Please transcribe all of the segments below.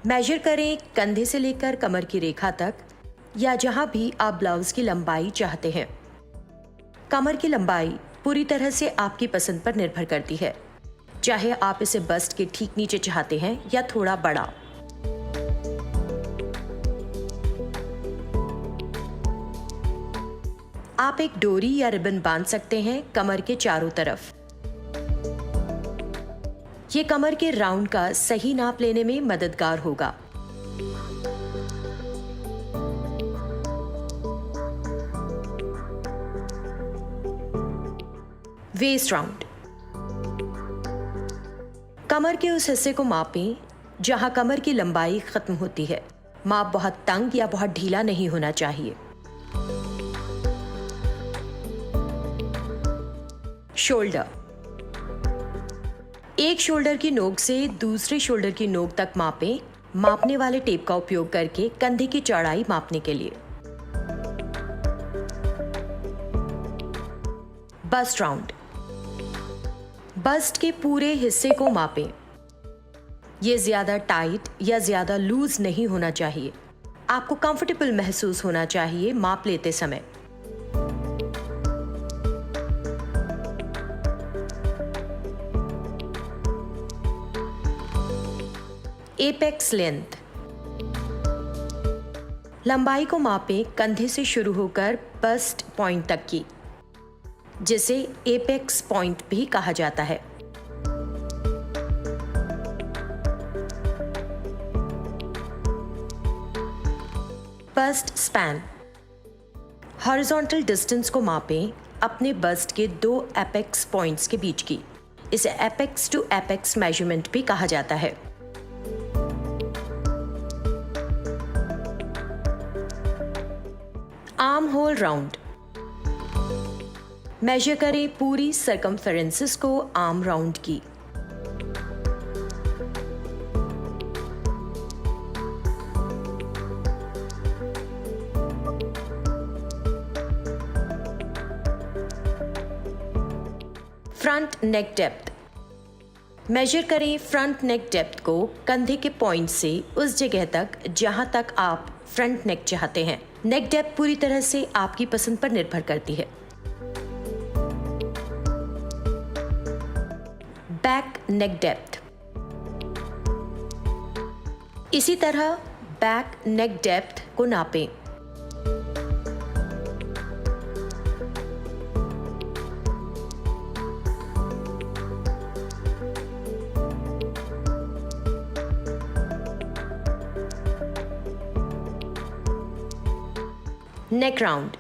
Major करें कंधे से लेकर कमर की रेखा तक या जहां भी आप ब्लाउज की लंबाई चाहते हैं। कमर की लंबाई पूरी तरह से आपकी पसंद पर निर्भर करती है, चाहे आप इसे बस्ट के ठीक नीचे चाहते हैं या थोड़ा बड़ा। आप एक डोरी या रिबन बांध सकते हैं कमर के चारों तरफ। ये कमर के राउंड का सही नाप लेने में मददगार होगा। Waste round. कमर के उस हिस्से को मापें जहां कमर की लंबाई खत्म होती है। माप बहुत तंग या बहुत ढीला नहीं होना चाहिए। शोल्डर। एक शोल्डर की नोक से दूसरे शोल्डर की नोक तक मापें, मापने वाले टेप का उपयोग करके कंधे की चौड़ाई मापने के लिए। Bast round. बस्ट के पूरे हिस्से को मापें। यह ज्यादा टाइट या ज्यादा लूज नहीं होना चाहिए। आपको कंफर्टेबल महसूस होना चाहिए माप लेते समय। Apex length. लंबाई को मापें कंधे से शुरू होकर बस्ट पॉइंट तक की, जिसे एपेक्स पॉइंट भी कहा जाता है। Bast span. हॉरिजॉन्टल डिस्टेंस को मापें अपने बस्ट के दो एपेक्स पॉइंट्स के बीच की। इसे एपेक्स टू एपेक्स मेजरमेंट भी कहा जाता है। Arm hole round. मेजर करें पूरी सर्कमफेरेंसेस को आर्म राउंड की। फ्रंट नेक डेप्थ। मेजर करें फ्रंट नेक डेप्थ को कंधे के पॉइंट से उस जगह तक जहां तक आप फ्रंट नेक चाहते हैं। नेक डेप्थ पूरी तरह से आपकी पसंद पर निर्भर करती है। Back neck depth. इसी तरह बैक नेक डेप्थ को नापें। नेक राउंड।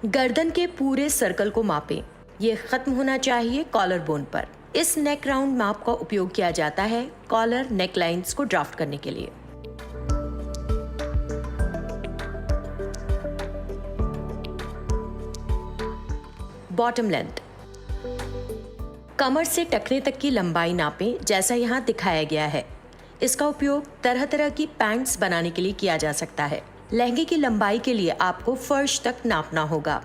गर्दन के पूरे सर्कल को मापें। यह खत्म होना चाहिए कॉलर बोन पर। इस नेक राउंड माप का उपयोग किया जाता है कॉलर नेक लाइन्स को ड्राफ्ट करने के लिए। Bottom length. कमर से टखने तक की लंबाई नापें जैसा यहां दिखाया गया है। इसका उपयोग तरह तरह की पैंट्स बनाने के लिए किया जा सकता है। लहंगे की लंबाई के लिए आपको फर्श तक नापना होगा।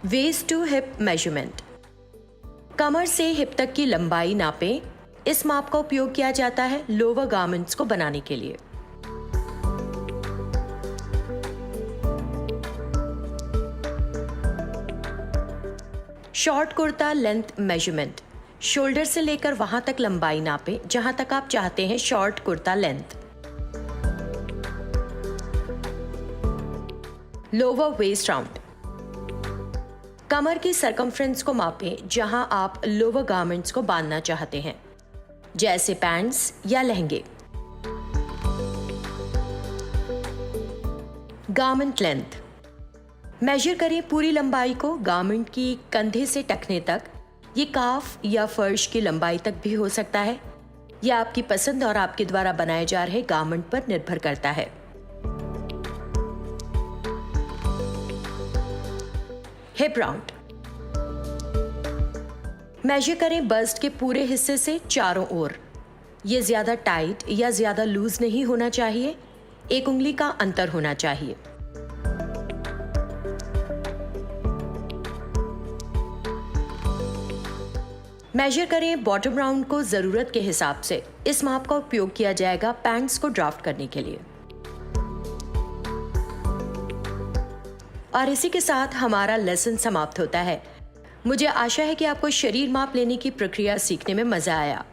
Waist to hip measurement. कमर से हिप तक की लंबाई नापें। इस माप का उपयोग किया जाता है लोअर गारमेंट्स को बनाने के लिए। Short kurta length measurement. Shoulder से लेकर वहां तक लंबाई नापें जहां तक आप चाहते हैं short kurta length. Lower waist round. कमर की सरकमफ्रेंस को मापें जहां आप लोअर गारमेंट्स को बांधना चाहते हैं, जैसे पैंट्स या लहंगे। Garment length. मेजर करें पूरी लंबाई को गारमेंट की कंधे से टखने तक। ये काफ या फर्श की लंबाई तक भी हो सकता है। यह आपकी पसंद और आपके द्वारा बनाए जा रहे गारमेंट पर निर्भर करता है। Hip round. मेजर करें बस्ट के पूरे हिस्से से चारों ओर। यह ज्यादा टाइट या ज्यादा लूज नहीं होना चाहिए। एक उंगली का अंतर होना चाहिए। मेजर करें बॉटम राउंड को ज़रूरत के हिसाब से। इस माप का उपयोग किया जाएगा पैंट्स को ड्राफ्ट करने के लिए। और इसी के साथ हमारा लेसन समाप्त होता है। मुझे आशा है कि आपको शरीर माप लेने की प्रक्रिया सीखने में मजा आया।